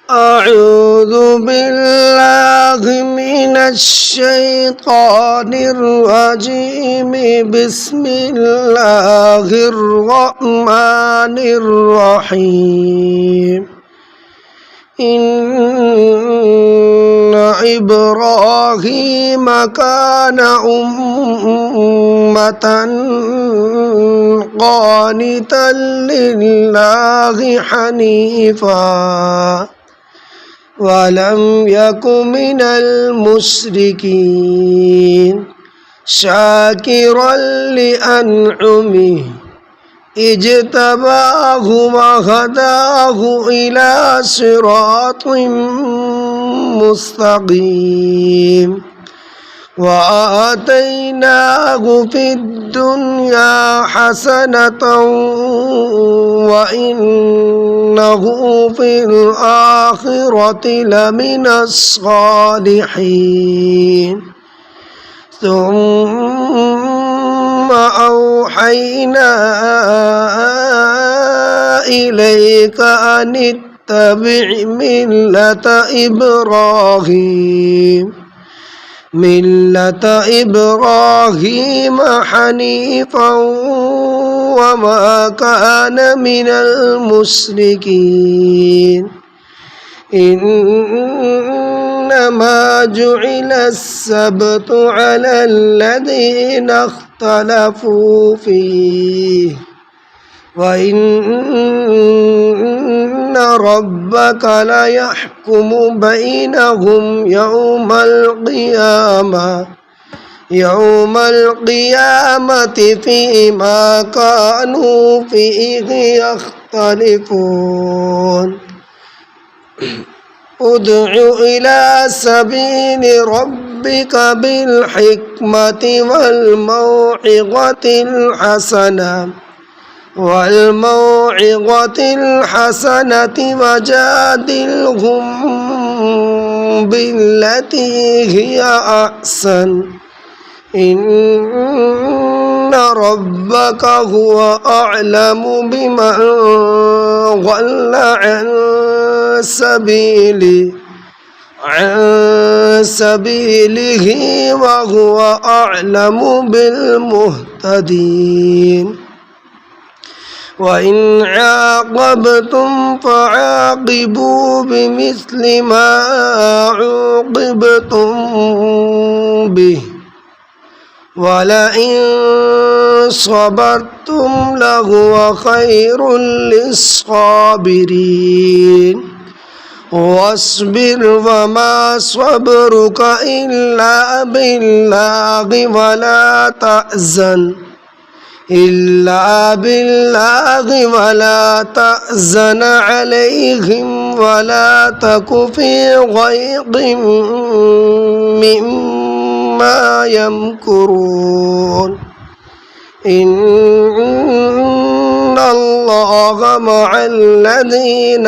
أعوذ بالله من الشيطان الرجيم. بسم الله الرحمن الرحيم. إن إبراهيم كان أمة قانتا لله حنيفا ولم يك من المشركين شاكرا لأنعمه اجتباه وهداه إلى صراط مستقيم وآتيناه في الدنيا حسنة وإنه في الآخرة لمن الصالحين. ثم أوحينا إليك أن اتبع ملة إبراهيم حنيفا وما كان من المشركين. إنما جعل السبت على الذين اختلفوا فيه وإن ربك ليحكم بينهم يوم القيامة فيما كانوا فيه يختلفون. ادع إلى سبيل ربك بالحكمة والموعظة الحسنة وجادلهم بالتي هي أحسن إن ربك هو أعلم بمن ضل عن سبيله وهو أعلم بالمهتدين. وإن عاقبتم فعاقبوا بمثل ما عوقبتم به ولئن صبرتم لهو خير للصابرين. واصبر وما صبرك إلا بالله ولا تحزن عليهم ولا تك في ضيق مما يمكرون. إن الله مع الذين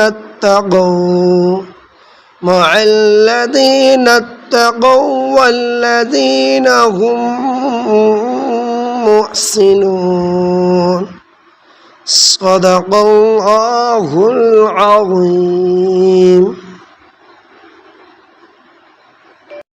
اتقوا والذين هم محسنون. صدق الله العظيم.